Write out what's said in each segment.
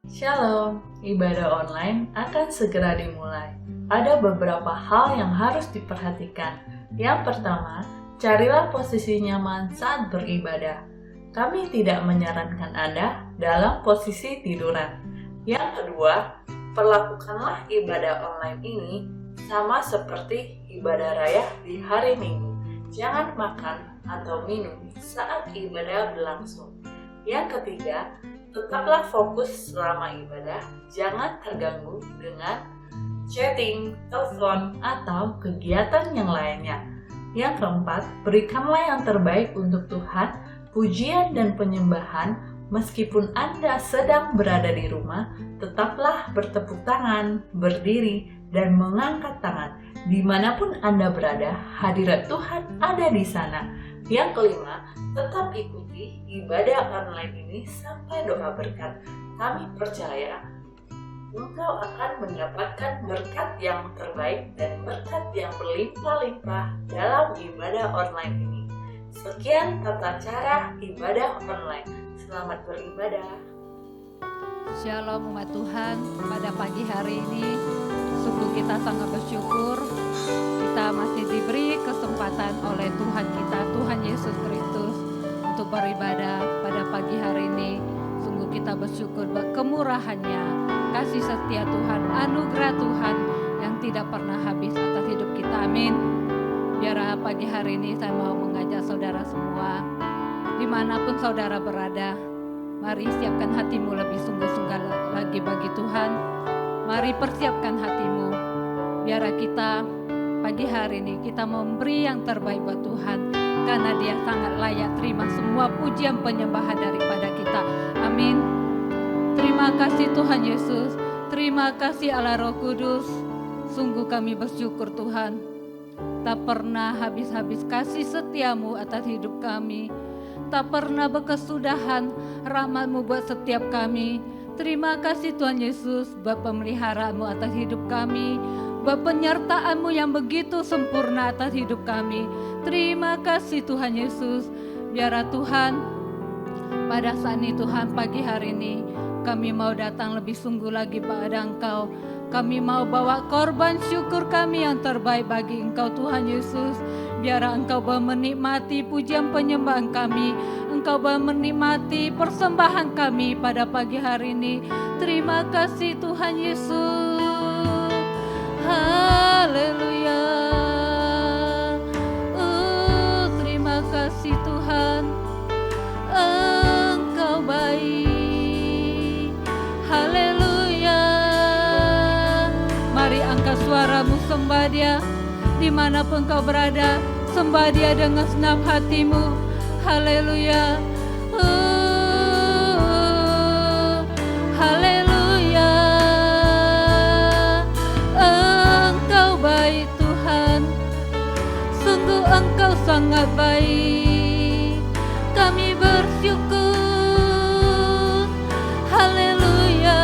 Shalom, ibadah online akan segera dimulai. Ada beberapa hal yang harus diperhatikan. Yang pertama, carilah posisi nyaman saat beribadah. Kami tidak menyarankan Anda dalam posisi tiduran. Yang kedua, perlakukanlah ibadah online ini sama seperti ibadah raya di hari Minggu. Jangan makan atau minum saat ibadah berlangsung. Yang ketiga, tetaplah fokus selama ibadah, jangan terganggu dengan chatting, telepon, atau kegiatan yang lainnya. Yang keempat, berikanlah yang terbaik untuk Tuhan, pujian dan penyembahan. Meskipun Anda sedang berada di rumah, tetaplah bertepuk tangan, berdiri, dan mengangkat tangan. Dimanapun Anda berada, hadirat Tuhan ada di sana. Yang kelima, tetap ikuti ibadah online ini sampai doa berkat. Kami percaya engkau akan mendapatkan berkat yang terbaik dan berkat yang berlimpah-limpah dalam ibadah online ini. Sekian tata cara ibadah online. Selamat beribadah. Shalom umat Tuhan, pada pagi hari ini sungguh kita sangat bersyukur kita masih diberi kesempatan oleh Tuhan kita, Tuhan Yesus Kristus, untuk beribadah pada pagi hari ini. Sungguh kita bersyukur buat kemurahan-Nya, kasih setia Tuhan, anugerah Tuhan yang tidak pernah habis atas hidup kita. Amin. Biar pagi hari ini saya mau mengajak saudara semua, dimanapun saudara berada, mari siapkan hatimu lebih sungguh-sungguh lagi bagi Tuhan. Mari persiapkan hatimu, biar kita pagi hari ini kita memberi yang terbaik buat Tuhan, karena Dia sangat layak terima semua pujian penyembahan daripada kita. Amin. Terima kasih Tuhan Yesus, terima kasih Allah Roh Kudus. Sungguh kami bersyukur Tuhan, tak pernah habis-habis kasih setia-Mu atas hidup kami. Tak pernah berkesudahan rahmat-Mu buat setiap kami. Terima kasih Tuhan Yesus buat pemeliharaan-Mu atas hidup kami, buat penyertaan-Mu yang begitu sempurna atas hidup kami. Terima kasih Tuhan Yesus. Biar Tuhan, pada saat ini Tuhan, pagi hari ini kami mau datang lebih sungguh lagi pada Engkau. Kami mau bawa korban syukur kami yang terbaik bagi Engkau Tuhan Yesus. Biar Engkau menikmati pujian penyembahan kami, Engkau menikmati persembahan kami pada pagi hari ini. Terima kasih Tuhan Yesus. Haleluya. Terima kasih Tuhan, Engkau baik. Haleluya. Mari angkat suaramu, sembah Dia. Dimanapun kau berada, sembah Dia dengan senap hatimu. Haleluya. Haleluya. Engkau baik Tuhan, sungguh Engkau sangat baik. Kami bersyukur. Haleluya.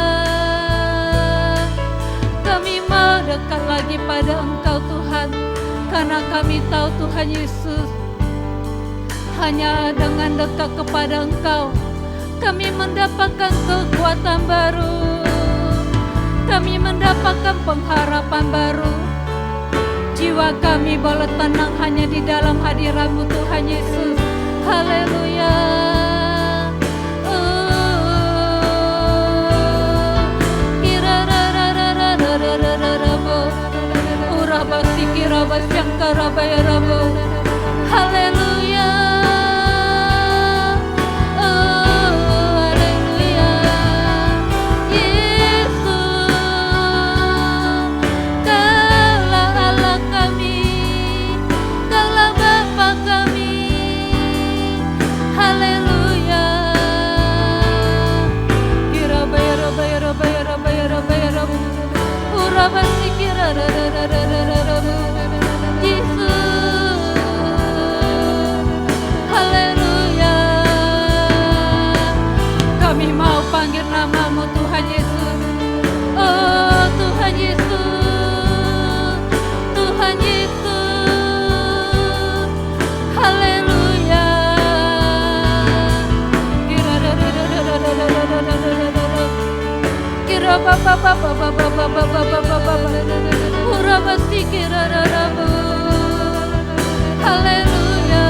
Kami mau dekat lagi pada Engkau Tuhan, karena kami tahu Tuhan Yesus, hanya dengan dekat kepada Engkau kami mendapatkan kekuatan baru, kami mendapatkan pengharapan baru. Jiwa kami boleh tenang hanya di dalam hadirat-Mu Tuhan Yesus. Haleluya. Haleluya. Haleluya. Yesus, Kaulah Allah kami, Kaulah Bapa kami. Haleluya. Haleluya. Kami mau panggil nama-Mu Tuhan Yesus. Oh Tuhan Yesus, Tuhan Yesus. Haleluya. Haleluya.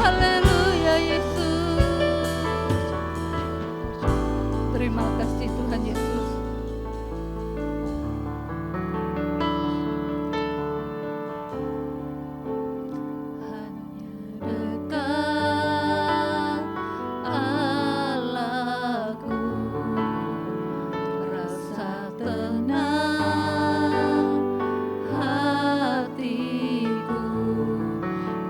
Haleluya Yesus. Terima kasih Tuhan Yesus. Dekat Allahku, rasa tenang hatiku,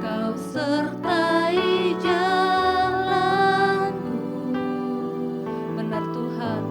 Kau sertai jalanku. Benar Tuhan,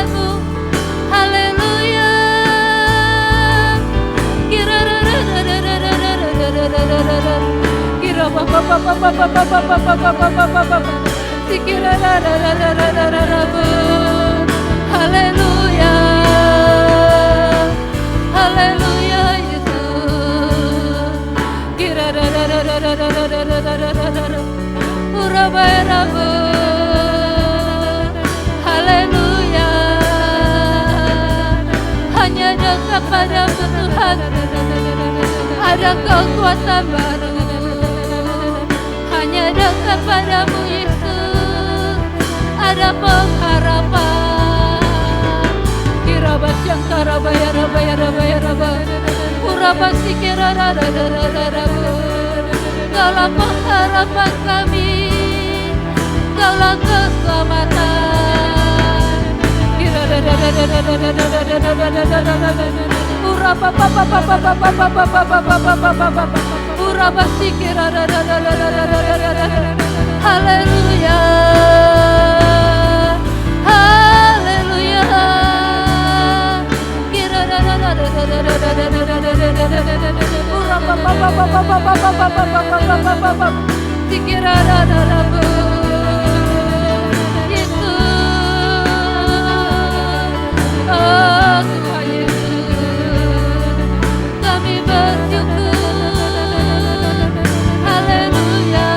padamu. Haleluya. Haleluya. Haleluya Yesus. Haleluya. Hanya dekat padamu Tuhan ada kekuatan baru. Hanya dekat padamu Yesus ada pengharapan. Kirabas yang karabaya rabaya rabaya rabaya. Urabas sikira rabaya. Kaulah pengharapan kami, Kaulah keselamatan. Haleluya. Haleluya. Tuhan Yesus, kami bersyukur. Haleluya.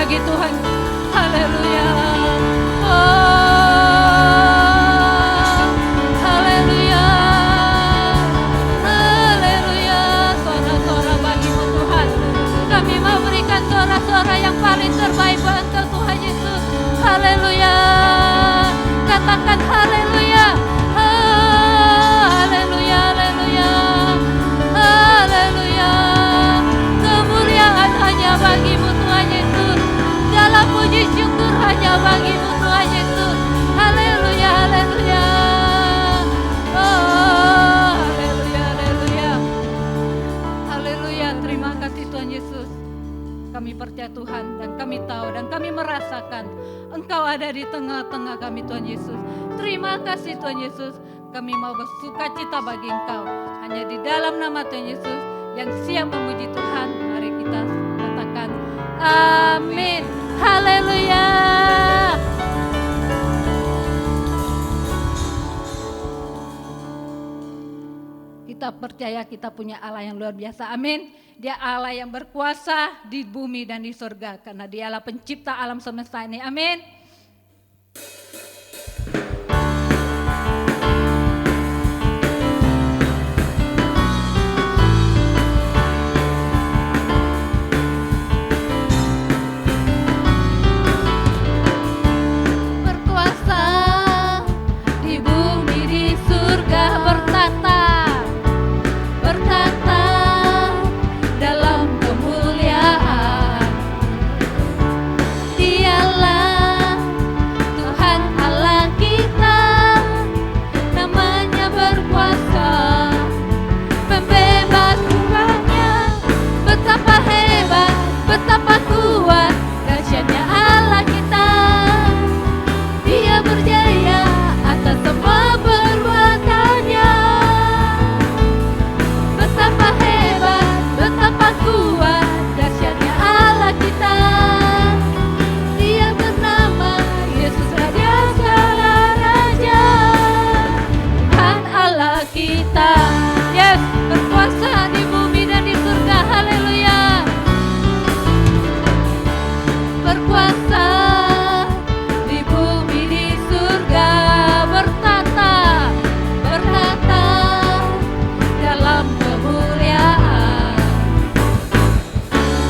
bagi Tuhan. Haleluya. Oh, haleluya. Haleluya. Sorak-sorak bagimu Tuhan. Kami mau berikan sorak-sorak yang paling terbaik buat Tuhan Yesus. Haleluya. Katakan haleluya. Haleluya, haleluya. Haleluya. kami percaya Tuhan, dan kami tahu dan kami merasakan Engkau ada di tengah-tengah kami Tuhan Yesus. Terima kasih Tuhan Yesus, kami mau bersuka cita bagi Engkau. Hanya di dalam nama Tuhan Yesus yang siap memuji Tuhan, mari kita katakan amin. Haleluya. Kita percaya kita punya Allah yang luar biasa, amin. Dia Allah yang berkuasa di bumi dan di surga, karena Dialah pencipta alam semesta ini, amin. Berkuasa di bumi di surga, bertata dalam kemuliaan. Dialah Tuhan Allah kita, namanya berkuasa, membebas umatnya. Betapa hebat, betapa kuat, dahsyatnya Allah kita. Dia berjaya atas semua perbuatannya. Betapa hebat, betapa kuat, dahsyatnya Allah kita. Dia bernama Yesus, Raja segala raja, Tuhan Allah kita. Yes, berkuasa di bumi dan di surga, haleluya. Berkuasa di bumi di surga, bertata dalam kemuliaan.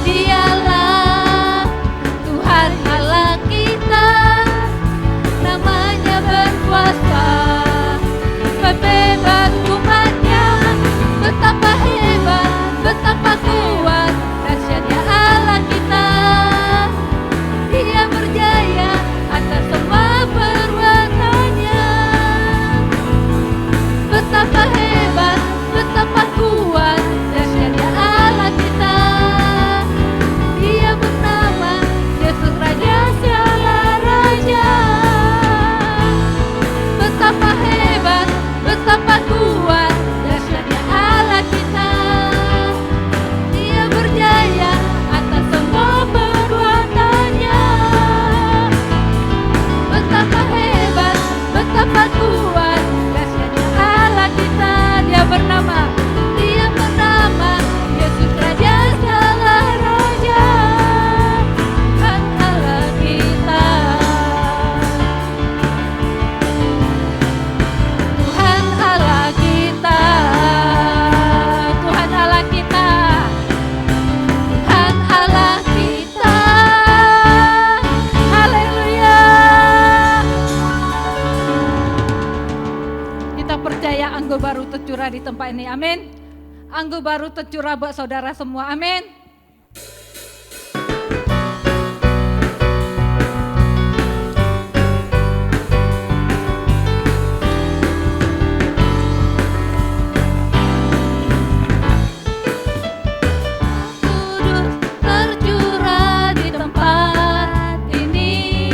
Dialah Tuhan Allah kita, namanya berkuasa, membebas umatnya. Betapa hebat, betapa kuat, dahsyatnya Allah kita. Dia berjaya atas semua perbuatannya. Betapa hebat, betapa kuat, dahsyatnya Allah kita. Dia bernama Yesus, Raja segala raja. Betapa hebat, betapa kuat, dahsyatnya Allah kita. Dia berjaya atas semua perbuatannya. Betapa hebat, betapa kuat, dahsyatnya Allah kita. Dia bernama Yesus, Raja segala raja, Tuhan Allah kita. Tuhan Allah kita, Tuhan Allah kita, Tuhan Allah kita. Haleluya. Kita percaya anggur baru tercurah di tempat ini, amin. Anggur baru tercurah buat saudara semua, amin. Kudus tercurah di tempat ini,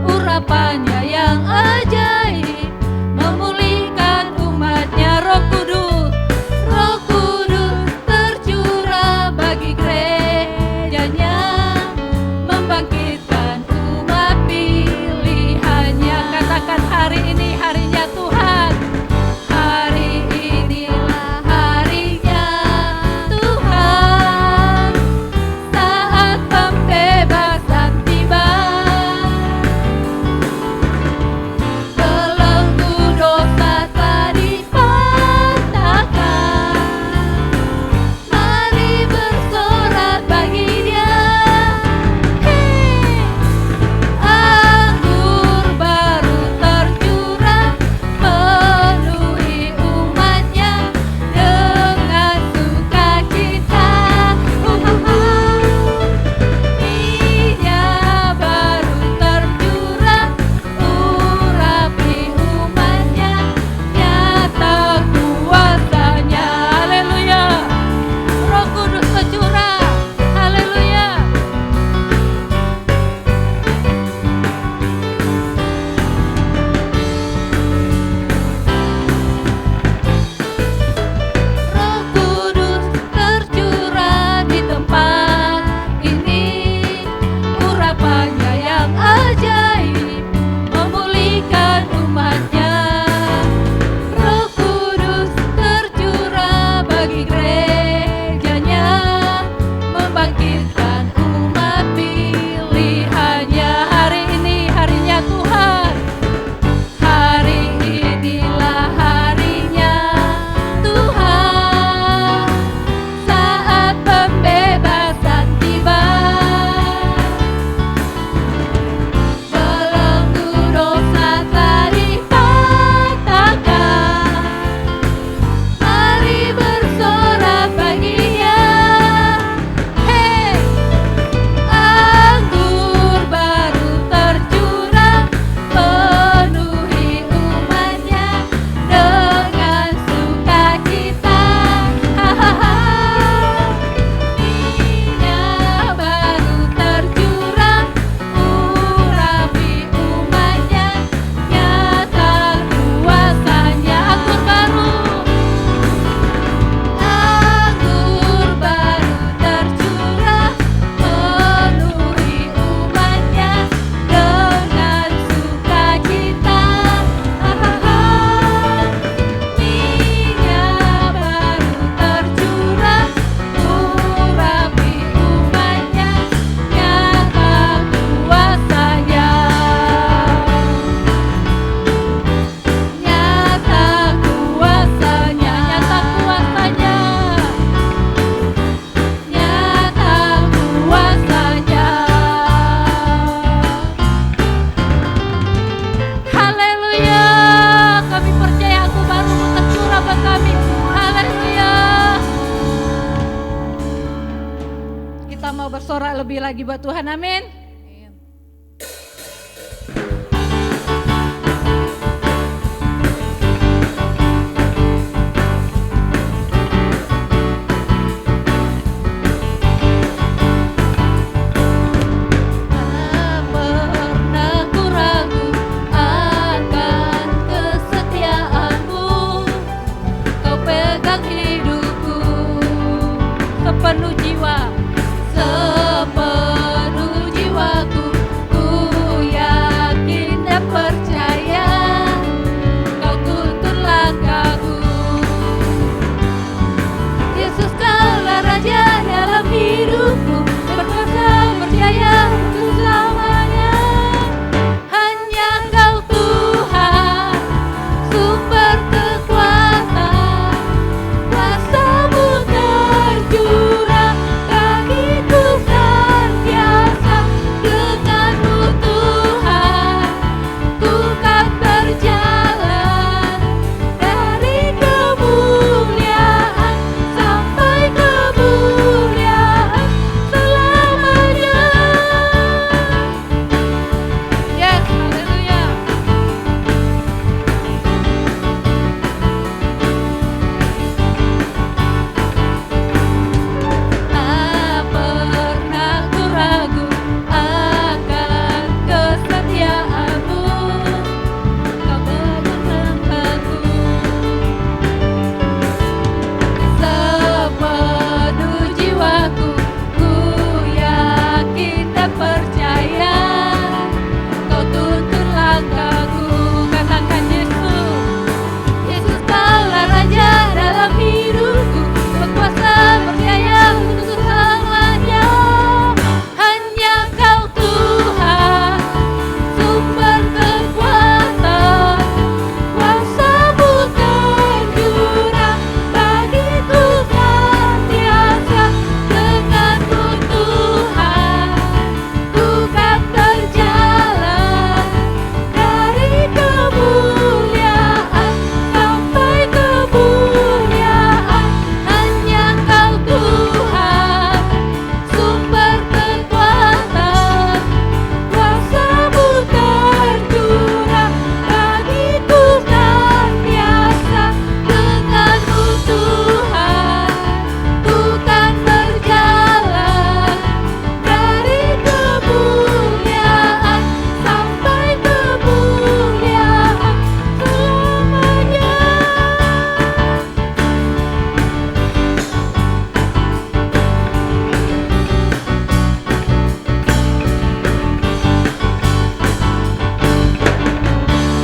urapannya yang ajaib, memulihkan umatnya. Roh Kudus tercurah bagi kita mau bersorak lebih lagi buat Tuhan, amin. Sepenuh jiwa, sepenuh jiwaku, ku yakin dan percaya kau tuntun langkahku. Yesus kaulah Raja dalam hidupku, berkuasa berjaya untuk selamanya. Hanya kau Tuhan, sumber kekuatan, kuasa-Mu tercurah bagiku senantiasa. Denganmu Tuhan, ku kan berjalan dari kemuliaan sampai kemuliaan selamanya. Yes, haleluya. Tak pernah ku ragu akan kesetiaan-Mu, Kau pegang langkahku. Sepenuh jiwaku, ku yakin dan percaya kau tuntun langkahku. Katakan Yesus, Yesus kaulah Raja dalam hidupku, berkuasa berjaya untuk selamanya. Hanya kau Tuhan, sumber kekuatan, kuasa-Mu tercurah bagiku senantiasa. Denganmu Tuhan, ku kan berjalan dari kemuliaan sampai kemuliaan. Hanya kau Tuhan, sumber kekuatan, kuasa-Mu tercurah bagiku senantiasa. Denganmu Tuhan, ku kan berjalan dari kemuliaan sampai kemuliaan selamanya.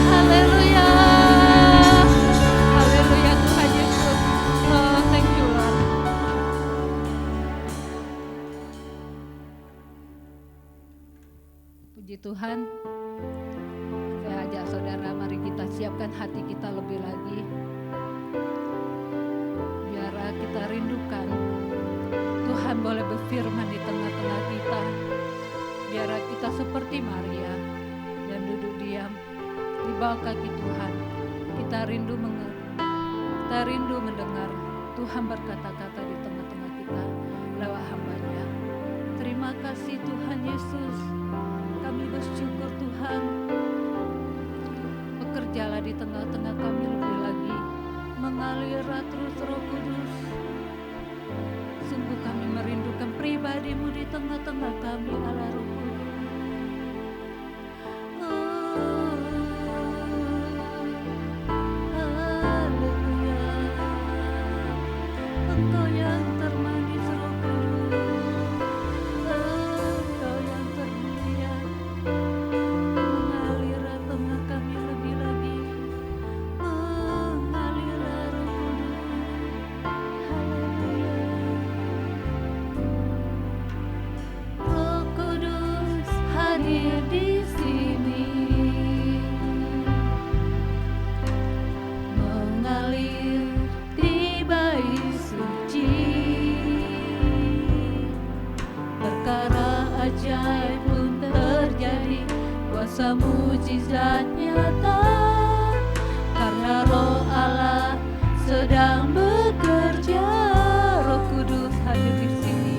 Haleluya. Haleluya Tuhan Yesus. Oh, thank you Lord. Puji Tuhan. Saya ajak saudara, mari kita siapkan hati kita lebih lagi. Biar kita rindukan Tuhan boleh berfirman di tengah-tengah kita. Biar kita seperti Maria yang duduk diam di bawah kaki Tuhan. Kita rindu kita rindu mendengar Tuhan berkata-kata di tengah-tengah kita lewat hamba-Nya. Terima kasih Tuhan Yesus. Kami bersyukur Tuhan. Bekerjalah di tengah-tengah kami lebih lagi. Mengalir terus Roh Kudus. Sungguh kami merindukan pribadi-Mu di tengah-tengah kami, Allah Roh Kudus. Haleluya. Engkau yang termanis Roh Kudus, Engkau yang termulia, mengalir tengah kami lebih lagi, mengalir Roh Kudus. Haleluya. Roh Kudus hadir di sini, mengalir di bait suci. Perkara ajaib pun terjadi, kuasa mujizat nyata, karena Roh Allah sedang bekerja. Roh Kudus hadir di sini.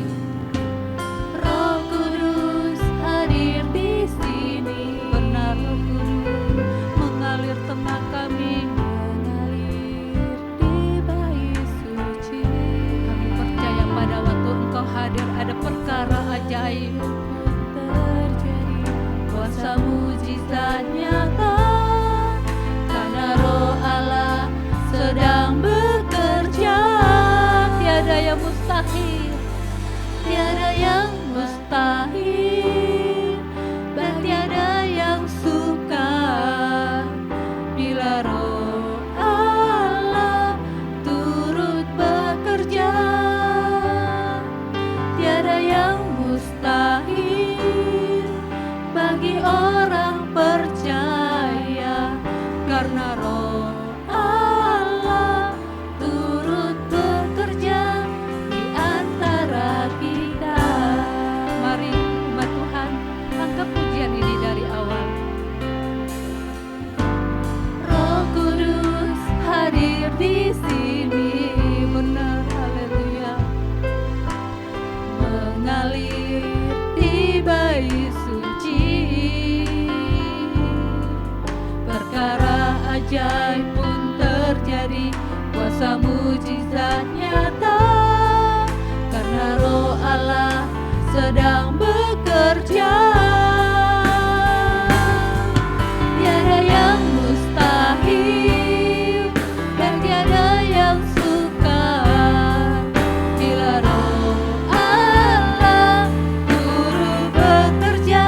mengalir di bait suci. Perkara ajaib pun terjadi, kuasa mujizat nyata, karena Roh Allah sedang bekerja. Tiada yang mustahil dan tiada yang sukar bila Roh Allah turut bekerja.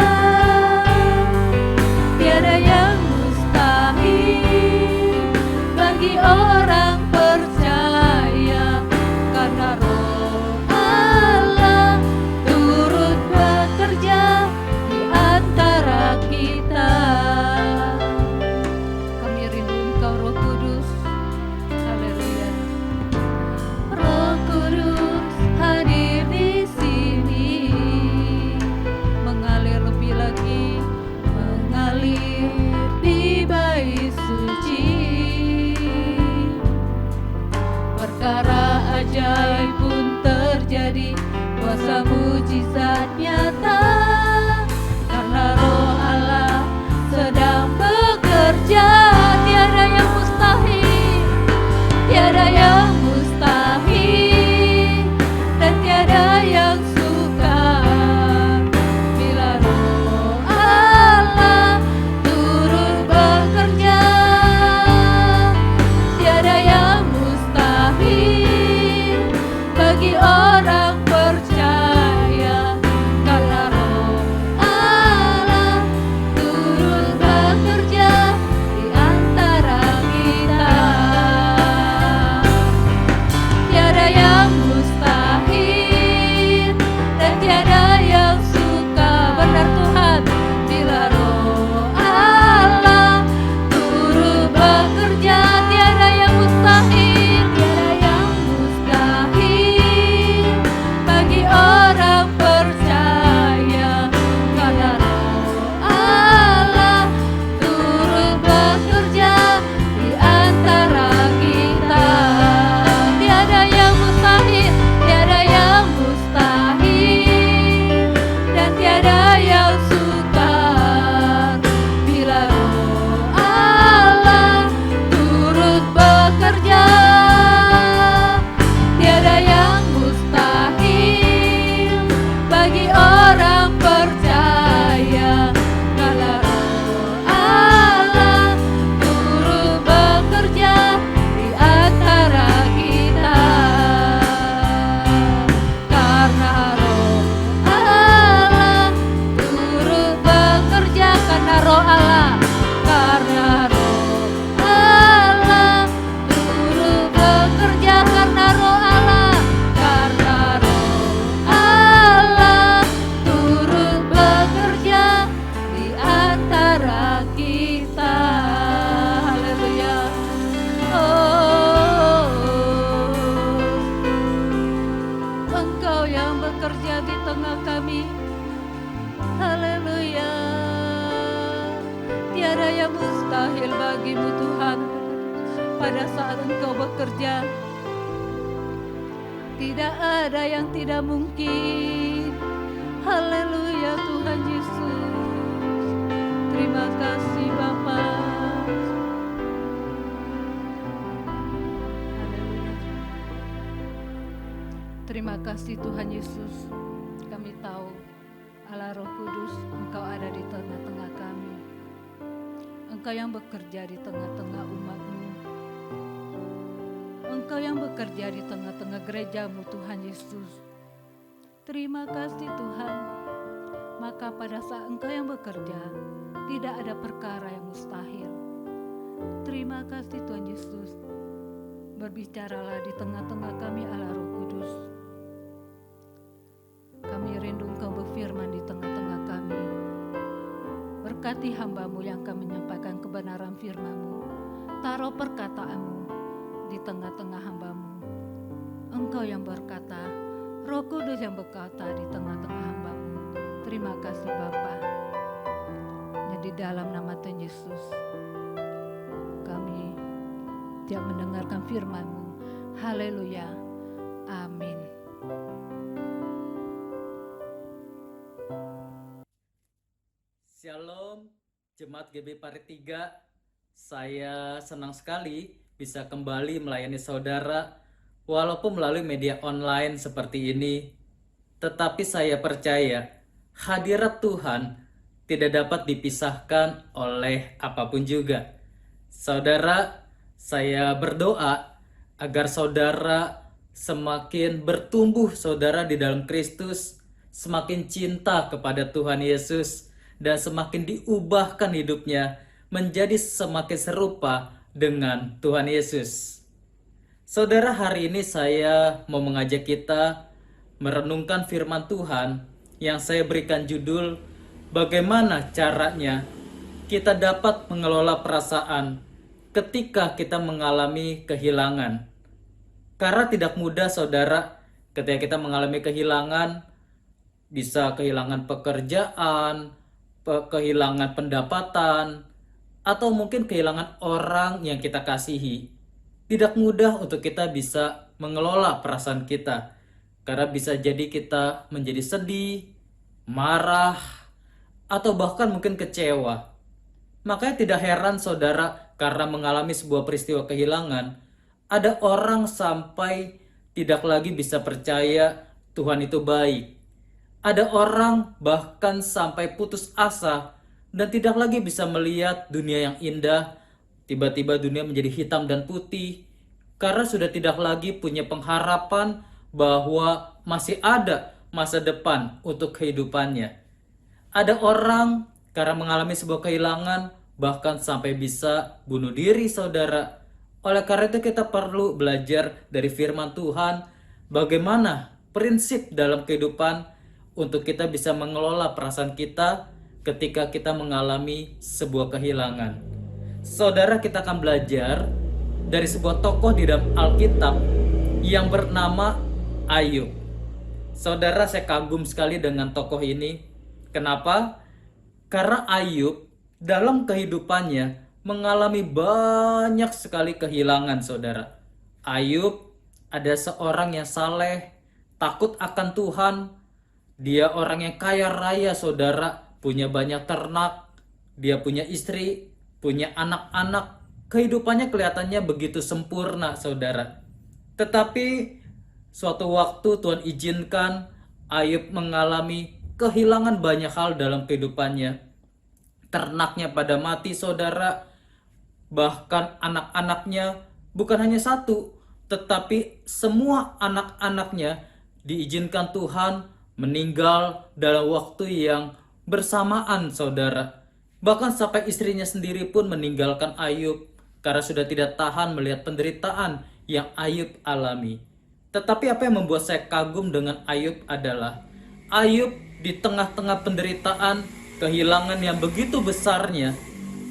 Tiada yang mustahil bagi orang percaya, karena Roh Allah turut bekerja di antara kita. Kami rindu Engkau Roh Kudus. Haleluya. Roh Kudus hadir di sini, mengalir lebih lagi, mengalir di bait suci. Perkara ajaib pun terjadi, kuasa mujizat nyata, karena Roh Allah sedang bekerja. Tiada yang mustahil, tiada yang mustahil dan tiada yang sukar bila Roh Allah turut bekerja. Tiada yang mustahil bagi orang percaya, karena Roh Allah turut bekerja di antara kita. Tiada yang mustahil dan tiada yang sukar, benar Tuhan, bila Roh Allah turut bekerja. Tiada yang mustahil, tiada yang mustahil bagi orang percaya, karena Roh Allah turut bekerja di antara kita. Tiada yang mustahil, tiada yang mustahil dan tiada yang sukar bila Roh Allah turut bekerja. Tiada yang mustahil bagi orang percaya, karena Roh Allah turut bekerja di antara kita. Karena Roh Allah turut bekerja, karena Roh Allah, karena Roh Allah turut bekerja, karena Roh Allah, karena Roh Allah turut bekerja di antara kita. Haleluya. Oh, Engkau yang bekerja di tengah kami. Haleluya. Tiada yang mustahil bagimu Tuhan. Pada saat Engkau bekerja, tidak ada yang tidak mungkin. Haleluya Tuhan Yesus. Terima kasih Bapa. Haleluya. Terima kasih Tuhan Yesus. Kami tahu Allah Roh Kudus, Engkau ada di tengah-tengah kami. Engkau yang bekerja di tengah-tengah umat-Mu. Engkau yang bekerja di tengah-tengah gereja-Mu Tuhan Yesus. Terima kasih Tuhan. Maka pada saat Engkau yang bekerja, tidak ada perkara yang mustahil. Terima kasih Tuhan Yesus. Berbicaralah di tengah-tengah kami Allah Roh Kudus. Kami rindu Engkau berfirman di tengah-tengah kami. Berkati hamba-Mu yang akan menyampaikan kebenaran firman-Mu. Taruh perkataan-Mu di tengah-tengah hamba-Mu. Engkau yang berkata, Roh Kudus yang berkata di tengah-tengah hamba-Mu. Terima kasih Bapa. Di dalam nama Tuhan Yesus, kami tiap mendengarkan firman-Mu. Haleluya. Amin. Jemaat GB Pari 3, saya senang sekali bisa kembali melayani saudara walaupun melalui media online seperti ini. Tetapi saya percaya hadirat Tuhan tidak dapat dipisahkan oleh apapun juga. Saudara, saya berdoa agar saudara semakin bertumbuh saudara di dalam Kristus, semakin cinta kepada Tuhan Yesus, dan semakin diubahkan hidupnya menjadi semakin serupa dengan Tuhan Yesus. Saudara, hari ini saya mau mengajak kita merenungkan firman Tuhan yang saya berikan judul bagaimana caranya kita dapat mengelola perasaan ketika kita mengalami kehilangan. Karena tidak mudah saudara ketika kita mengalami kehilangan, bisa kehilangan pekerjaan, kehilangan pendapatan, atau mungkin kehilangan orang yang kita kasihi. Tidak mudah untuk kita bisa mengelola perasaan kita, karena bisa jadi kita menjadi sedih, marah, atau bahkan mungkin kecewa. Makanya tidak heran saudara, karena mengalami sebuah peristiwa kehilangan, ada orang sampai tidak lagi bisa percaya Tuhan itu baik. Ada orang bahkan sampai putus asa dan tidak lagi bisa melihat dunia yang indah. Tiba-tiba dunia menjadi hitam dan putih karena sudah tidak lagi punya pengharapan bahwa masih ada masa depan untuk kehidupannya. Ada orang karena mengalami sebuah kehilangan bahkan sampai bisa bunuh diri saudara. Oleh karena itu kita perlu belajar dari firman Tuhan bagaimana prinsip dalam kehidupan untuk kita bisa mengelola perasaan kita ketika kita mengalami sebuah kehilangan. Saudara, kita akan belajar dari sebuah tokoh di dalam Alkitab yang bernama Ayub. Saudara, saya kagum sekali dengan tokoh ini. Kenapa? Karena Ayub dalam kehidupannya mengalami banyak sekali kehilangan, saudara. Ayub ada seorang yang saleh, takut akan Tuhan. Dia orang yang kaya raya, saudara, punya banyak ternak, dia punya istri, punya anak-anak. Kehidupannya kelihatannya begitu sempurna, saudara. Tetapi suatu waktu Tuhan izinkan Ayub mengalami kehilangan banyak hal dalam kehidupannya. Ternaknya pada mati, saudara. Bahkan anak-anaknya bukan hanya satu, tetapi semua anak-anaknya diizinkan Tuhan meninggal dalam waktu yang bersamaan, saudara. Bahkan sampai istrinya sendiri pun meninggalkan Ayub karena sudah tidak tahan melihat penderitaan yang Ayub alami. Tetapi apa yang membuat saya kagum dengan Ayub adalah Ayub di tengah-tengah penderitaan, kehilangan yang begitu besarnya,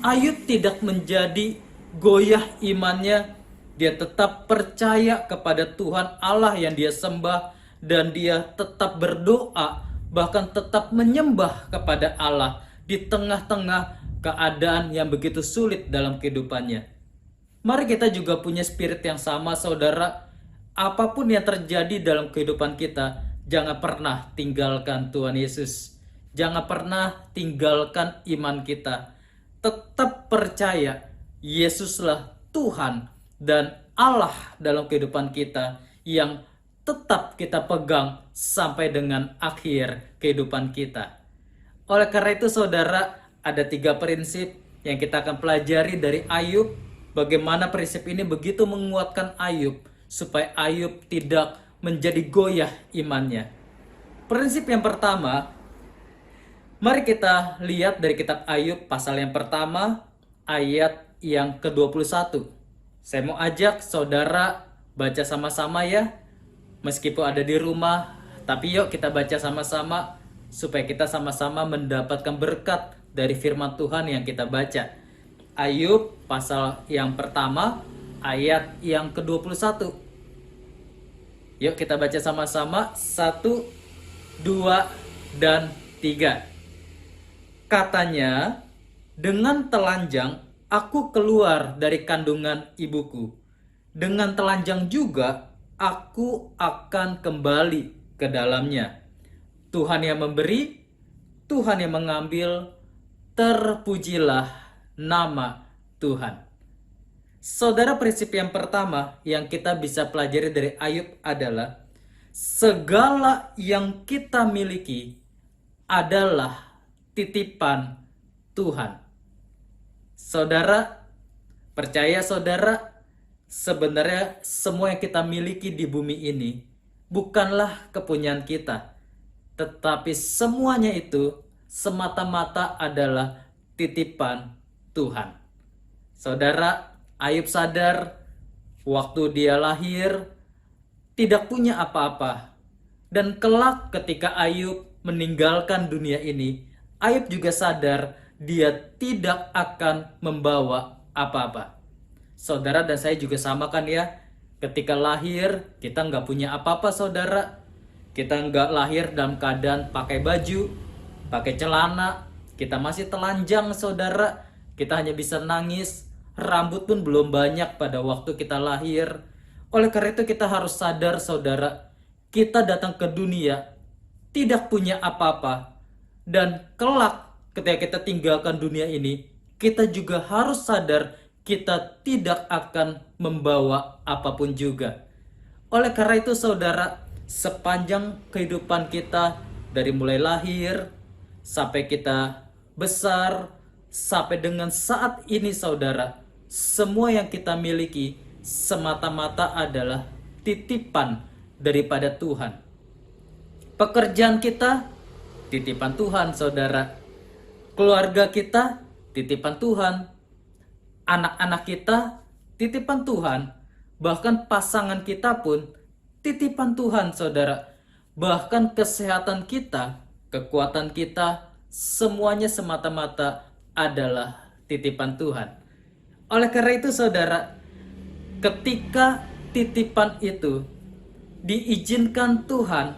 Ayub tidak menjadi goyah imannya. Dia tetap percaya kepada Tuhan Allah yang dia sembah, dan dia tetap berdoa, bahkan tetap menyembah kepada Allah di tengah-tengah keadaan yang begitu sulit dalam kehidupannya. Mari kita juga punya spirit yang sama, saudara. Apapun yang terjadi dalam kehidupan kita, jangan pernah tinggalkan Tuhan Yesus. Jangan pernah tinggalkan iman kita. Tetap percaya Yesuslah Tuhan dan Allah dalam kehidupan kita yang tetap kita pegang sampai dengan akhir kehidupan kita. Oleh karena itu saudara, ada 3 prinsip yang kita akan pelajari dari Ayub. Bagaimana prinsip ini begitu menguatkan Ayub supaya Ayub tidak menjadi goyah imannya. Prinsip yang pertama, mari kita lihat dari kitab Ayub pasal yang pertama ayat yang ke-21. Saya mau ajak saudara baca sama-sama ya. Meskipun ada di rumah, tapi yuk kita baca sama-sama supaya kita sama-sama mendapatkan berkat dari firman Tuhan yang kita baca. Ayub pasal yang pertama ayat yang ke-21. Yuk kita baca sama-sama. 1, 2, dan 3. Katanya, dengan telanjang aku keluar dari kandungan ibuku. Dengan telanjang juga aku akan kembali ke dalamnya. Tuhan yang memberi, Tuhan yang mengambil, terpujilah nama Tuhan. Saudara, prinsip yang pertama yang kita bisa pelajari dari Ayub adalah segala yang kita miliki adalah titipan Tuhan. Saudara, percaya saudara, sebenarnya semua yang kita miliki di bumi ini bukanlah kepunyaan kita, tetapi semuanya itu semata-mata adalah titipan Tuhan. Saudara, Ayub sadar waktu dia lahir tidak punya apa-apa. Dan kelak ketika Ayub meninggalkan dunia ini, Ayub juga sadar dia tidak akan membawa apa-apa. Saudara dan saya juga sama kan ya. Ketika lahir kita nggak punya apa-apa saudara. Kita nggak lahir dalam keadaan pakai baju, pakai celana. Kita masih telanjang saudara. Kita hanya bisa nangis. Rambut pun belum banyak pada waktu kita lahir. Oleh karena itu kita harus sadar saudara, kita datang ke dunia tidak punya apa-apa. Dan kelak ketika kita tinggalkan dunia ini, kita juga harus sadar kita tidak akan membawa apapun juga. Oleh karena itu saudara, sepanjang kehidupan kita dari mulai lahir sampai kita besar, sampai dengan saat ini saudara, semua yang kita miliki semata-mata adalah titipan daripada Tuhan. Pekerjaan kita titipan Tuhan saudara. Keluarga kita titipan Tuhan. Anak-anak kita titipan Tuhan. Bahkan pasangan kita pun titipan Tuhan saudara. Bahkan kesehatan kita, kekuatan kita, semuanya semata-mata adalah titipan Tuhan. Oleh karena itu saudara, ketika titipan itu diizinkan Tuhan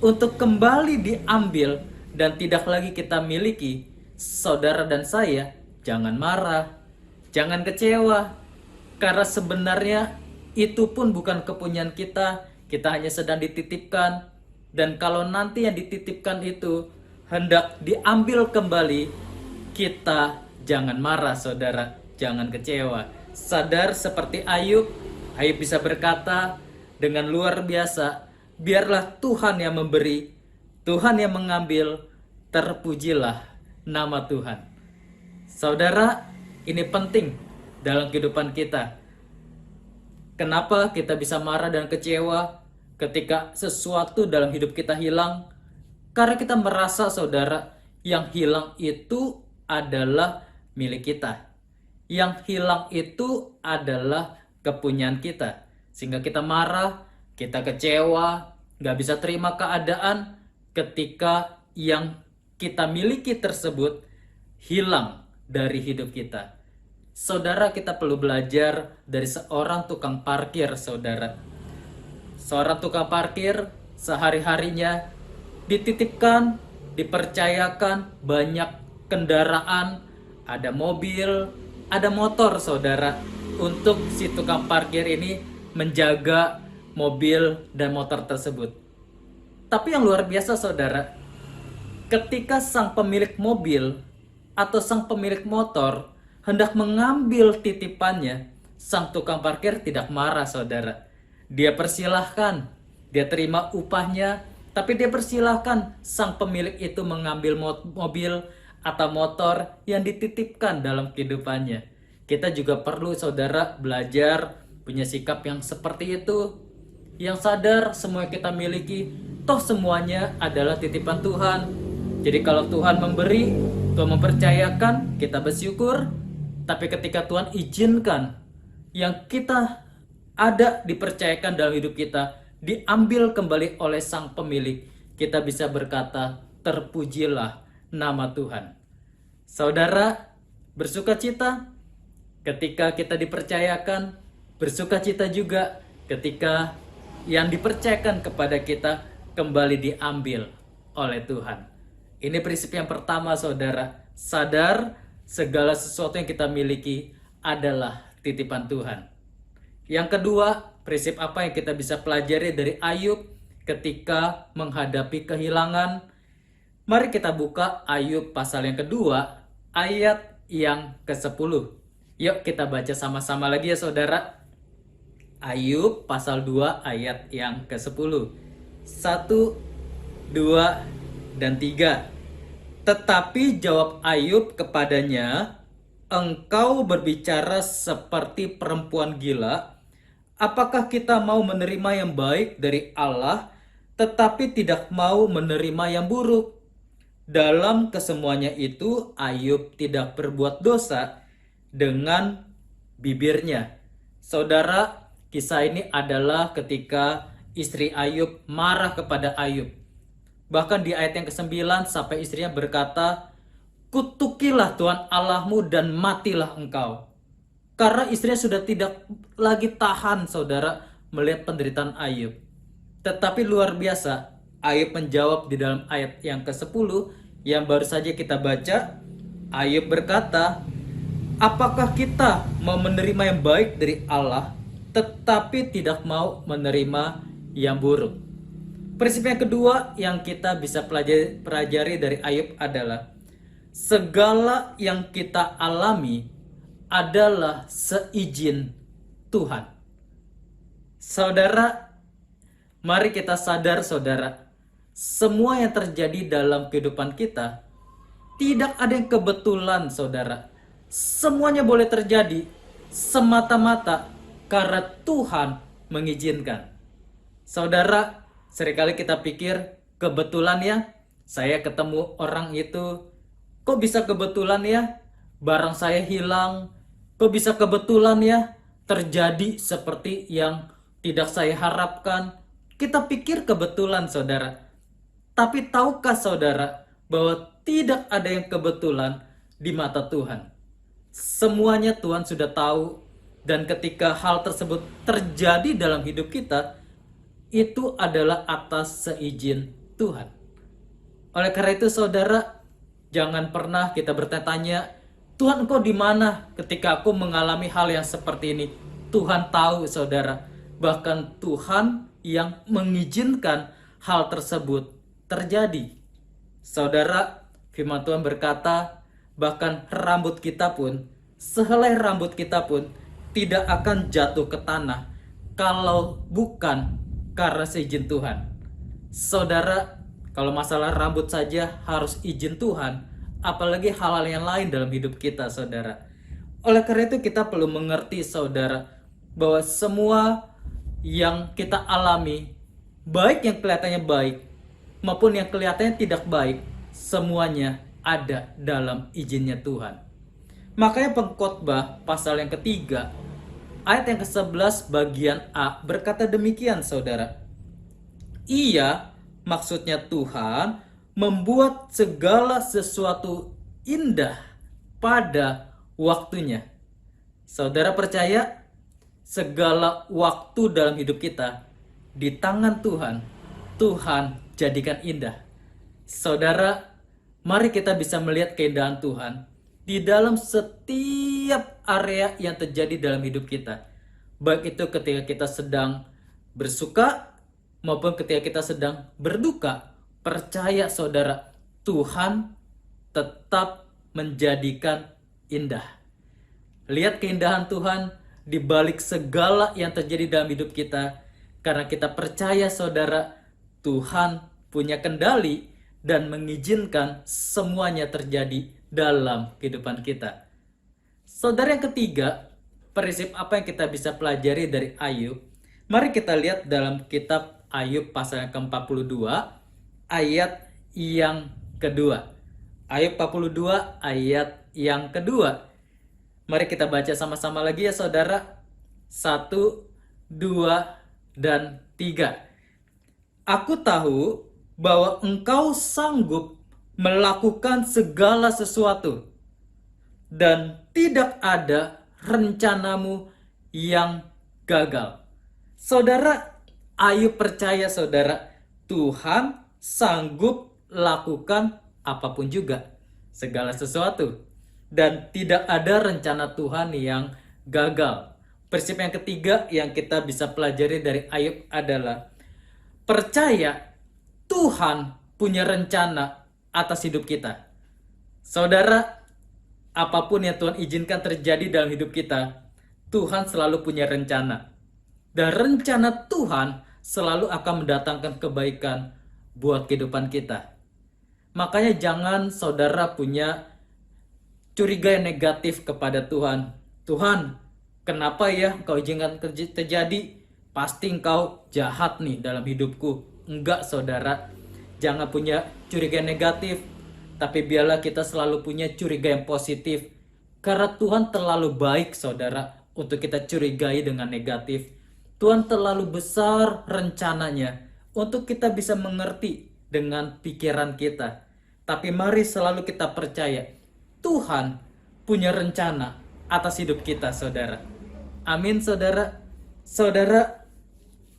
untuk kembali diambil dan tidak lagi kita miliki, saudara dan saya jangan marah, jangan kecewa, karena sebenarnya itu pun bukan kepunyaan kita hanya sedang dititipkan. Dan kalau nanti yang dititipkan itu hendak diambil kembali, kita jangan marah saudara, jangan kecewa. Sadar seperti Ayub bisa berkata dengan luar biasa, biarlah Tuhan yang memberi, Tuhan yang mengambil, terpujilah nama Tuhan. Saudara, ini penting dalam kehidupan kita. Kenapa kita bisa marah dan kecewa ketika sesuatu dalam hidup kita hilang? Karena kita merasa saudara, yang hilang itu adalah milik kita. Yang hilang itu adalah kepunyaan kita. Sehingga kita marah, kita kecewa, gak bisa terima keadaan ketika yang kita miliki tersebut hilang dari hidup kita. Saudara, kita perlu belajar dari seorang tukang parkir saudara. Seorang tukang parkir sehari-harinya dititipkan, dipercayakan banyak kendaraan, ada mobil, ada motor saudara, untuk si tukang parkir ini menjaga mobil dan motor tersebut. Tapi yang luar biasa saudara, ketika sang pemilik mobil atau sang pemilik motor hendak mengambil titipannya, sang tukang parkir tidak marah saudara. Dia persilahkan, dia terima upahnya, tapi dia persilahkan sang pemilik itu mengambil mobil atau motor yang dititipkan dalam kehidupannya. Kita juga perlu saudara belajar punya sikap yang seperti itu, yang sadar semua yang kita miliki toh semuanya adalah titipan Tuhan. Jadi kalau Tuhan memberi, Tuhan mempercayakan, kita bersyukur. Tapi ketika Tuhan izinkan yang kita ada dipercayakan dalam hidup kita diambil kembali oleh sang pemilik, kita bisa berkata, terpujilah nama Tuhan. Saudara, bersukacita ketika kita dipercayakan, bersukacita juga ketika yang dipercayakan kepada kita kembali diambil oleh Tuhan. Ini prinsip yang pertama saudara, sadar segala sesuatu yang kita miliki adalah titipan Tuhan. Yang kedua, prinsip apa yang kita bisa pelajari dari Ayub ketika menghadapi kehilangan? Mari kita buka Ayub pasal yang kedua ayat yang ke-10. Yuk kita baca sama-sama lagi ya saudara. Ayub pasal 2 ayat yang ke-10. 1, 2, dan 3. Tetapi jawab Ayub kepadanya, engkau berbicara seperti perempuan gila. Apakah kita mau menerima yang baik dari Allah, tetapi tidak mau menerima yang buruk? Dalam kesemuanya itu, Ayub tidak berbuat dosa dengan bibirnya. Saudara, kisah ini adalah ketika istri Ayub marah kepada Ayub. Bahkan di ayat yang ke-9 sampai istrinya berkata, kutukilah Tuhan Allahmu dan matilah engkau. Karena istrinya sudah tidak lagi tahan saudara melihat penderitaan Ayub. Tetapi luar biasa, Ayub menjawab di dalam ayat yang ke-10 yang baru saja kita baca. Ayub berkata, apakah kita mau menerima yang baik dari Allah, tetapi tidak mau menerima yang buruk? Prinsip yang kedua yang kita bisa pelajari dari Ayub adalah segala yang kita alami adalah seizin Tuhan. Saudara, mari kita sadar saudara, semua yang terjadi dalam kehidupan kita tidak ada yang kebetulan saudara. Semuanya boleh terjadi semata-mata karena Tuhan mengizinkan. Saudara, seringkali kita pikir kebetulan ya, saya ketemu orang itu. Kok bisa kebetulan ya? Barang saya hilang. Kok bisa kebetulan ya? Terjadi seperti yang tidak saya harapkan. Kita pikir kebetulan saudara. Tapi tahukah saudara bahwa tidak ada yang kebetulan di mata Tuhan? Semuanya Tuhan sudah tahu. Dan ketika hal tersebut terjadi dalam hidup kita, itu adalah atas seizin Tuhan. Oleh karena itu saudara, jangan pernah kita bertanya, Tuhan engkau di mana ketika aku mengalami hal yang seperti ini? Tuhan tahu saudara, bahkan Tuhan yang mengizinkan hal tersebut terjadi. Saudara, firman Tuhan berkata, bahkan rambut kita pun, sehelai rambut kita pun tidak akan jatuh ke tanah kalau bukan karena seizin Tuhan. Saudara, kalau masalah rambut saja harus izin Tuhan, apalagi hal-hal yang lain dalam hidup kita saudara. Oleh karena itu kita perlu mengerti saudara, bahwa semua yang kita alami, baik yang kelihatannya baik maupun yang kelihatannya tidak baik, semuanya ada dalam izinnya Tuhan. Makanya Pengkhotbah pasal yang ketiga ayat yang ke-11 bagian A berkata demikian saudara. Ia, maksudnya Tuhan, membuat segala sesuatu indah pada waktunya. Saudara percaya segala waktu dalam hidup kita di tangan Tuhan, Tuhan jadikan indah. Saudara, mari kita bisa melihat keindahan Tuhan di dalam setiap area yang terjadi dalam hidup kita. Baik itu ketika kita sedang bersuka maupun ketika kita sedang berduka. Percaya saudara, Tuhan tetap menjadikan indah. Lihat keindahan Tuhan di balik segala yang terjadi dalam hidup kita. Karena kita percaya saudara, Tuhan punya kendali dan mengizinkan semuanya terjadi dalam kehidupan kita. Saudara, yang ketiga, prinsip apa yang kita bisa pelajari dari Ayub? Mari kita lihat dalam kitab Ayub pasal yang ke-42 ayat yang kedua. Ayub 42 ayat yang kedua. Mari kita baca sama-sama lagi ya saudara. 1, 2, dan 3. Aku tahu bahwa engkau sanggup melakukan segala sesuatu, dan tidak ada rencanamu yang gagal. Saudara, Ayub percaya saudara, Tuhan sanggup lakukan apapun juga, segala sesuatu, dan tidak ada rencana Tuhan yang gagal. Prinsip yang ketiga yang kita bisa pelajari dari Ayub adalah percaya Tuhan punya rencana atas hidup kita. Saudara, apapun yang Tuhan izinkan terjadi dalam hidup kita, Tuhan selalu punya rencana. Dan rencana Tuhan selalu akan mendatangkan kebaikan buat kehidupan kita. Makanya jangan saudara punya curiga yang negatif kepada Tuhan. Tuhan, kenapa ya Engkau izinkan terjadi? Pasti Engkau jahat nih dalam hidupku. Enggak saudara, jangan punya curiga yang negatif, tapi biarlah kita selalu punya curiga yang positif. Karena Tuhan terlalu baik saudara untuk kita curigai dengan negatif. Tuhan terlalu besar rencananya untuk kita bisa mengerti dengan pikiran kita. Tapi mari selalu kita percaya Tuhan punya rencana atas hidup kita saudara. Amin saudara. Saudara,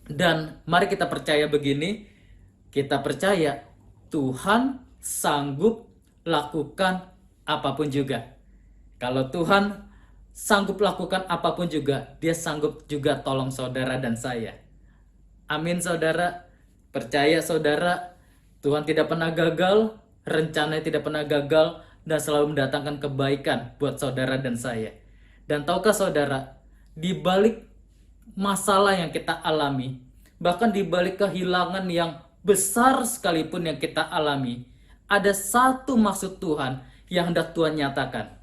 dan mari kita percaya begini, kita percaya Tuhan sanggup lakukan apapun juga. Kalau Tuhan sanggup lakukan apapun juga, Dia sanggup juga tolong saudara dan saya. Amin saudara. Percaya saudara, Tuhan tidak pernah gagal, rencananya tidak pernah gagal, dan selalu mendatangkan kebaikan buat saudara dan saya. Dan tahukah saudara, di balik masalah yang kita alami, bahkan di balik kehilangan yang besar sekalipun yang kita alami, ada satu maksud Tuhan yang hendak Tuhan nyatakan.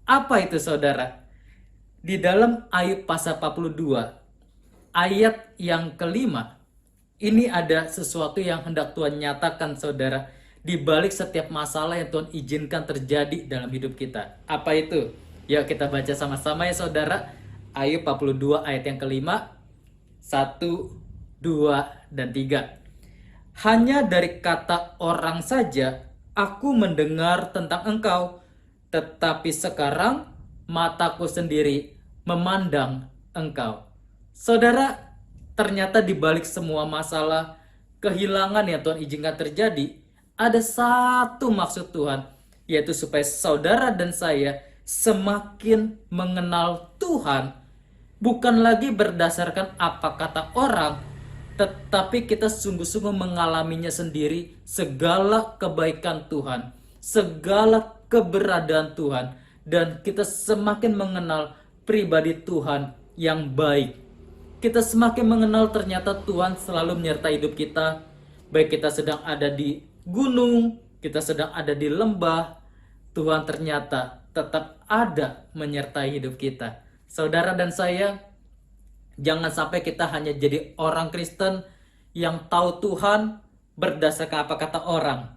Apa itu saudara? Di dalam Ayub pasal 42, ayat yang kelima, ini ada sesuatu yang hendak Tuhan nyatakan saudara, di balik setiap masalah yang Tuhan izinkan terjadi dalam hidup kita. Apa itu? Yuk kita baca sama-sama ya saudara. Ayub 42 ayat yang kelima, 1, 2, dan 3. Hanya dari kata orang saja aku mendengar tentang Engkau, tetapi sekarang mataku sendiri memandang Engkau. Saudara, ternyata di balik semua masalah, kehilangan yang Tuhan izinkan terjadi, ada satu maksud Tuhan, yaitu supaya saudara dan saya semakin mengenal Tuhan, bukan lagi berdasarkan apa kata orang, tetapi kita sungguh-sungguh mengalaminya sendiri, segala kebaikan Tuhan, segala keberadaan Tuhan, dan kita semakin mengenal pribadi Tuhan yang baik. Kita semakin mengenal ternyata Tuhan selalu menyertai hidup kita, baik kita sedang ada di gunung, kita sedang ada di lembah, Tuhan ternyata tetap ada menyertai hidup kita. Saudara dan saya, jangan sampai kita hanya jadi orang Kristen yang tahu Tuhan berdasarkan apa kata orang.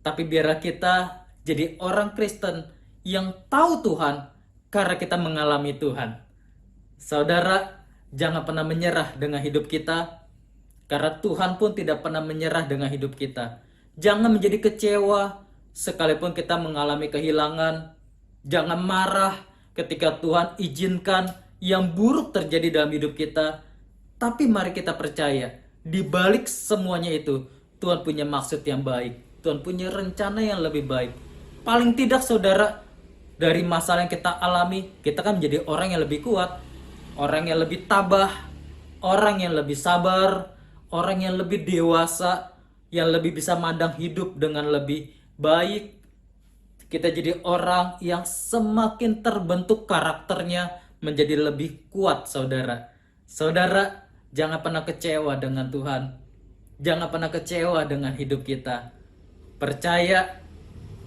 Tapi biarlah kita jadi orang Kristen yang tahu Tuhan karena kita mengalami Tuhan. Saudara, jangan pernah menyerah dengan hidup kita, karena Tuhan pun tidak pernah menyerah dengan hidup kita. Jangan menjadi kecewa sekalipun kita mengalami kehilangan. Jangan marah ketika Tuhan izinkan yang buruk terjadi dalam hidup kita. Tapi mari kita percaya, di balik semuanya itu, Tuhan punya maksud yang baik. Tuhan punya rencana yang lebih baik. Paling tidak saudara, dari masalah yang kita alami, kita kan menjadi orang yang lebih kuat, orang yang lebih tabah, orang yang lebih sabar, orang yang lebih dewasa, yang lebih bisa mandang hidup dengan lebih baik. Kita jadi orang yang semakin terbentuk karakternya menjadi lebih kuat saudara. Saudara, jangan pernah kecewa dengan Tuhan. Jangan pernah kecewa dengan hidup kita. Percaya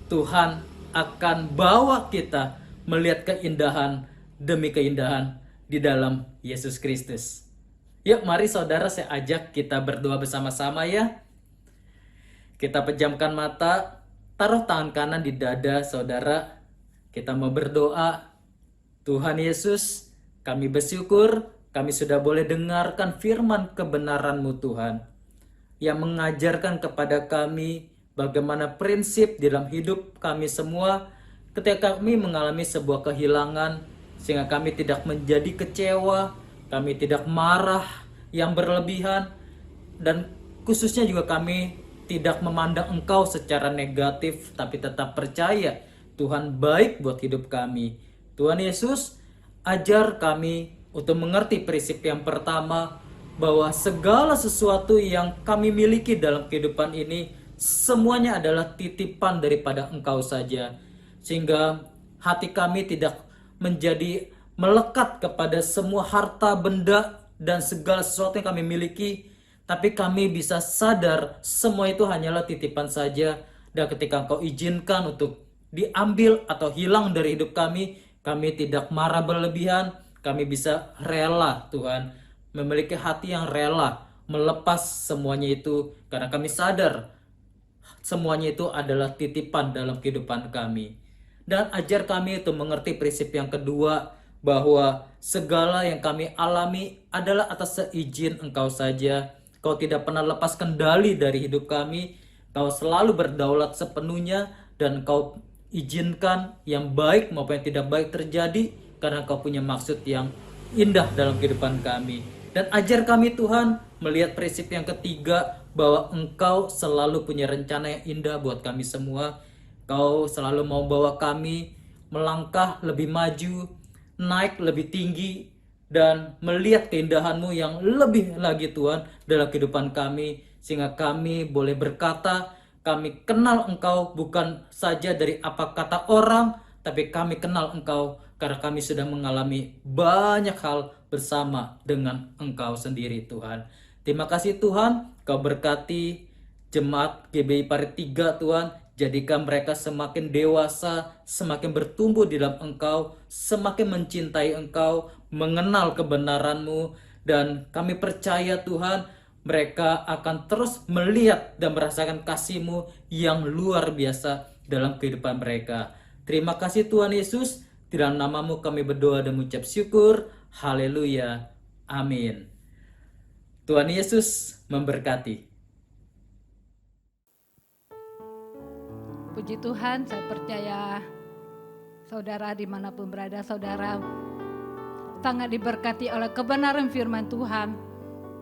Tuhan akan bawa kita melihat keindahan demi keindahan di dalam Yesus Kristus. Yuk mari saudara, saya ajak kita berdoa bersama-sama ya. Kita pejamkan mata, taruh tangan kanan di dada saudara. Kita mau berdoa. Tuhan Yesus, kami bersyukur kami sudah boleh dengarkan firman kebenaran-Mu Tuhan, yang mengajarkan kepada kami bagaimana prinsip dalam hidup kami semua ketika kami mengalami sebuah kehilangan, sehingga kami tidak menjadi kecewa, kami tidak marah yang berlebihan, dan khususnya juga kami tidak memandang Engkau secara negatif, tapi tetap percaya Tuhan baik buat hidup kami. Tuhan Yesus, ajar kami untuk mengerti prinsip yang pertama, bahwa segala sesuatu yang kami miliki dalam kehidupan ini semuanya adalah titipan daripada Engkau saja. Sehingga hati kami tidak menjadi melekat kepada semua harta benda dan segala sesuatu yang kami miliki, tapi kami bisa sadar semua itu hanyalah titipan saja. Dan ketika Engkau izinkan untuk diambil atau hilang dari hidup kami tidak marah berlebihan, kami bisa rela Tuhan, memiliki hati yang rela melepas semuanya itu, karena kami sadar semuanya itu adalah titipan dalam kehidupan kami. Dan ajar kami untuk mengerti prinsip yang kedua, bahwa segala yang kami alami adalah atas seizin Engkau saja. Kau tidak pernah lepas kendali dari hidup kami. Kau selalu berdaulat sepenuhnya, dan Kau izinkan yang baik maupun yang tidak baik terjadi, karena Kau punya maksud yang indah dalam kehidupan kami. Dan ajar kami Tuhan melihat prinsip yang ketiga, bahwa Engkau selalu punya rencana yang indah buat kami semua. Kau selalu mau bawa kami melangkah lebih maju, naik lebih tinggi, dan melihat keindahan-Mu yang lebih lagi Tuhan dalam kehidupan kami, sehingga kami boleh berkata, kami kenal Engkau bukan saja dari apa kata orang, tapi kami kenal Engkau karena kami sudah mengalami banyak hal bersama dengan Engkau sendiri Tuhan. Terima kasih Tuhan, Kau berkati jemaat GBI Parit 3 Tuhan. Jadikan mereka semakin dewasa, semakin bertumbuh di dalam Engkau, semakin mencintai Engkau, mengenal kebenaran-Mu. Dan kami percaya Tuhan, mereka akan terus melihat dan merasakan kasih-Mu yang luar biasa dalam kehidupan mereka. Terima kasih Tuhan Yesus, di dalam nama-Mu kami berdoa dan mengucap syukur. Haleluya. Amin. Tuhan Yesus memberkati. Puji Tuhan, saya percaya saudara dimanapun berada, saudara sangat diberkati oleh kebenaran firman Tuhan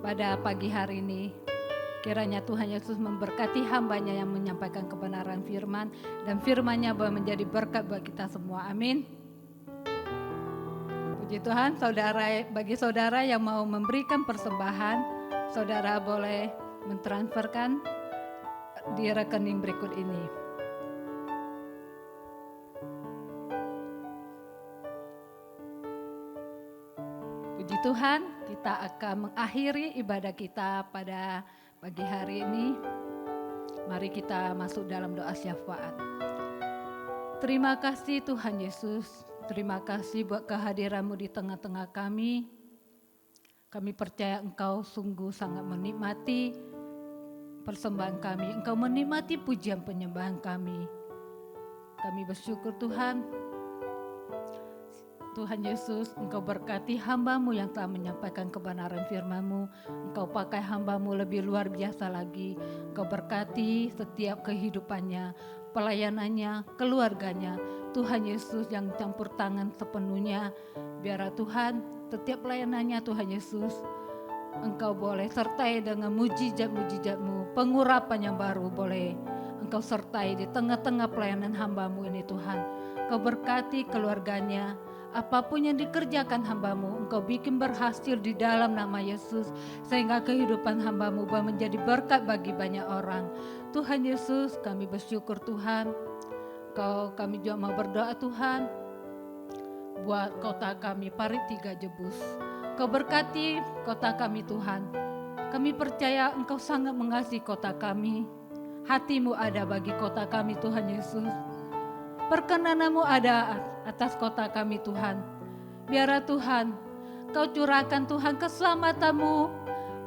pada pagi hari ini. Kiranya Tuhan Yesus memberkati hamba-Nya yang menyampaikan kebenaran firman, dan firman-Nya boleh menjadi berkat bagi kita semua. Amin. Puji Tuhan, saudara, bagi saudara yang mau memberikan persembahan, saudara boleh mentransferkan di rekening berikut ini. Puji Tuhan, kita akan mengakhiri ibadah kita pada pagi hari ini. Mari kita masuk dalam doa syafaat. Terima kasih Tuhan Yesus, terima kasih buat kehadiran-Mu di tengah-tengah kami. Kami percaya Engkau sungguh sangat menikmati persembahan kami. Engkau menikmati pujian penyembahan kami. Kami bersyukur Tuhan. Tuhan Yesus, Engkau berkati hamba-Mu yang telah menyampaikan kebenaran firman-Mu. Engkau pakai hamba-Mu lebih luar biasa lagi. Engkau berkati setiap kehidupannya, pelayanannya, keluarganya. Tuhan Yesus yang campur tangan sepenuhnya. Biarlah Tuhan, setiap pelayanannya Tuhan Yesus, Engkau boleh sertai dengan mujizat-mujizat-Mu. Pengurapan yang baru boleh Engkau sertai di tengah-tengah pelayanan hamba-Mu ini Tuhan. Engkau berkati keluarganya. Apapun yang dikerjakan hamba-Mu, Engkau bikin berhasil di dalam nama Yesus, sehingga kehidupan hamba-Mu menjadi berkat bagi banyak orang. Tuhan Yesus, kami bersyukur Tuhan. Kami juga mau berdoa Tuhan, buat kota kami Parit 3 Jebus. Kau berkati kota kami Tuhan. Kami percaya Engkau sangat mengasihi kota kami. Hati-Mu ada bagi kota kami Tuhan Yesus. Perkenanan-Mu ada atas kota kami Tuhan. Biarlah Tuhan, Kau curahkan Tuhan keselamatan-Mu,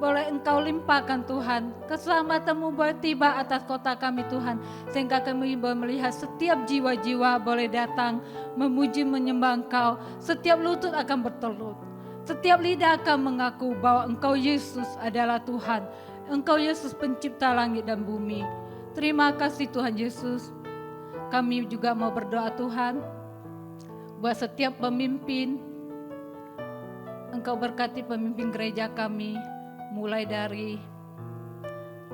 boleh Engkau limpahkan Tuhan. Keselamatan-Mu boleh tiba atas kota kami Tuhan, sehingga kami boleh melihat setiap jiwa-jiwa boleh datang memuji menyembah Engkau. Setiap lutut akan bertelut, setiap lidah akan mengaku bahwa Engkau Yesus adalah Tuhan. Engkau Yesus pencipta langit dan bumi. Terima kasih Tuhan Yesus. Kami juga mau berdoa Tuhan, buat setiap pemimpin. Engkau berkati pemimpin gereja kami, mulai dari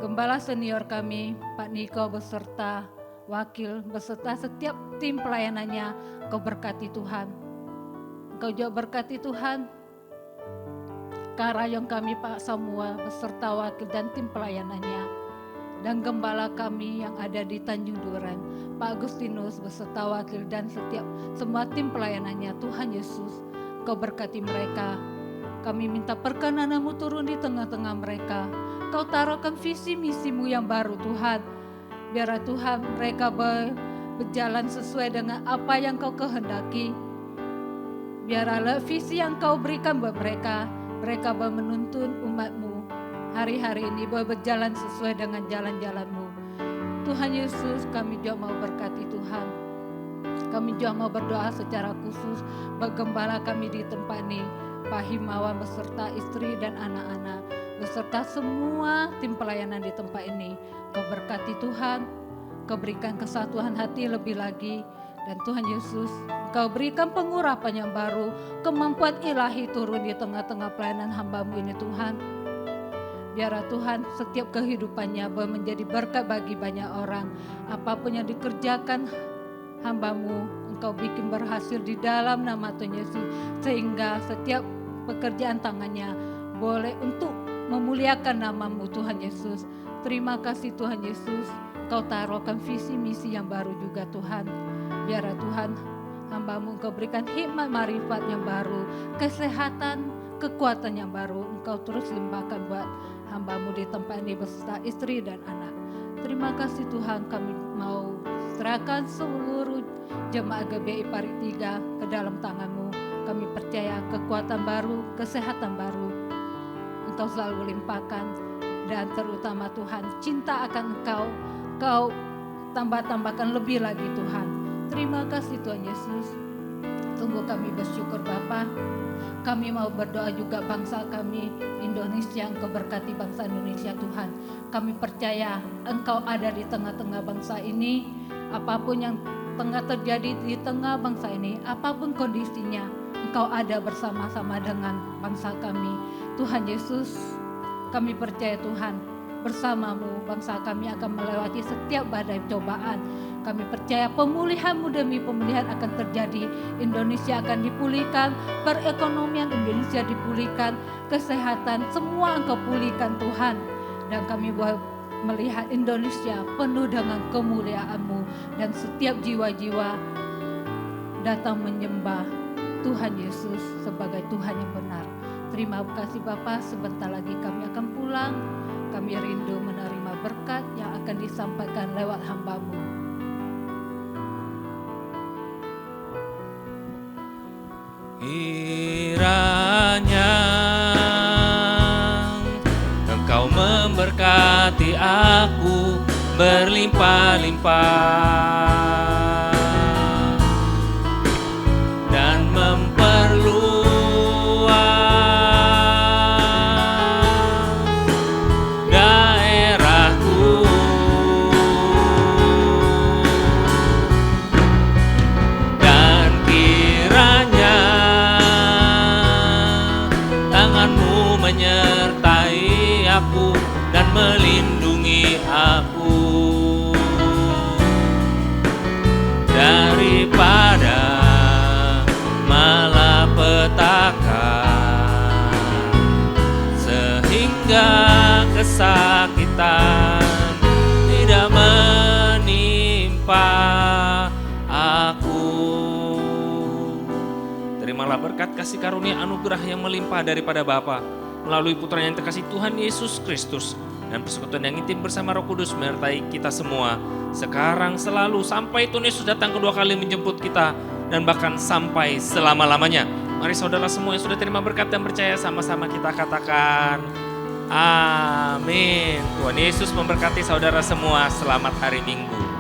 gembala senior kami, Pak Niko beserta wakil, beserta setiap tim pelayanannya. Engkau berkati Tuhan. Engkau juga berkati Tuhan Karayong kami Pak Samuel beserta wakil dan tim pelayanannya. dan gembala kami yang ada di Tanjung Duren, Pak Agustinus beserta wakil dan setiap semua tim pelayanannya. Tuhan Yesus, Kau berkati mereka. Kami minta perkenan-Mu turun di tengah-tengah mereka. Kau taruhkan visi misimu yang baru Tuhan. Biarlah Tuhan mereka berjalan sesuai dengan apa yang Kau kehendaki. Biarlah visi yang Kau berikan buat mereka menuntun umat-Mu hari-hari ini berjalan sesuai dengan jalan-jalan-Mu. Tuhan Yesus, kami juga mau berkati Tuhan. Kami juga mau berdoa secara khusus bergembala kami di tempat ini, Pak Himawan beserta istri dan anak-anak, beserta semua tim pelayanan di tempat ini. Kau berkati Tuhan, Kau berikan kesatuan hati lebih lagi. Dan Tuhan Yesus, Kau berikan pengurapan yang baru, kemampuan ilahi turun di tengah-tengah pelayanan hamba-Mu ini Tuhan. Biarlah Tuhan setiap kehidupannya menjadi berkat bagi banyak orang. Apapun yang dikerjakan hamba-Mu, Engkau bikin berhasil di dalam nama Tuhan Yesus. Sehingga setiap pekerjaan tangannya boleh untuk memuliakan nama-Mu Tuhan Yesus. Terima kasih Tuhan Yesus, Kau taruhkan visi misi yang baru juga Tuhan. Biarlah Tuhan hamba-Mu Engkau berikan hikmat marifat yang baru, kesehatan, kekuatan yang baru. Engkau terus limpahkan buat hamba-Mu di tempat ini beserta istri dan anak. Terima kasih Tuhan, kami mau serahkan seluruh jemaat GBI Parit 3 ke dalam tangan-Mu. Kami percaya kekuatan baru, kesehatan baru Engkau selalu limpahkan. Dan terutama Tuhan, cinta akan Kau tambah-tambahkan lebih lagi Tuhan. Terima kasih Tuhan Yesus. Sungguh kami bersyukur Bapa. Kami mau berdoa juga bangsa kami Indonesia. Engkau berkati bangsa Indonesia Tuhan. Kami percaya Engkau ada di tengah-tengah bangsa ini. Apapun yang tengah terjadi di tengah bangsa ini, apapun kondisinya, Engkau ada bersama-sama dengan bangsa kami. Tuhan Yesus, kami percaya Tuhan, bersama-Mu bangsa kami akan melewati setiap badai cobaan. Kami percaya pemulihan-Mu demi pemulihan akan terjadi. Indonesia akan dipulihkan, perekonomian Indonesia dipulihkan, kesehatan semua Engkau pulihkan Tuhan. Dan kami boleh melihat Indonesia penuh dengan kemuliaan-Mu, dan setiap jiwa-jiwa datang menyembah Tuhan Yesus sebagai Tuhan yang benar. Terima kasih Bapa, sebentar lagi kami akan pulang. Kami rindu menerima berkat yang akan disampaikan lewat hamba-Mu. Kiranya Engkau memberkati aku berlimpah-limpah dan memperluas daerahku, dan kiranya tangan-Mu menyertai aku dan melindungi aku daripada malapetaka, sehingga kesakitan tidak menimpa aku. Terimalah berkat kasih karunia anugerah yang melimpah daripada Bapa melalui Putra yang terkasih Tuhan Yesus Kristus, dan persekutuan yang intim bersama Roh Kudus menyertai kita semua sekarang selalu sampai Tuhan Yesus datang kedua kali menjemput kita, dan bahkan sampai selama-lamanya. Mari saudara semua yang sudah terima berkat dan percaya, sama-sama kita katakan amin. Tuhan Yesus memberkati saudara semua. Selamat hari Minggu.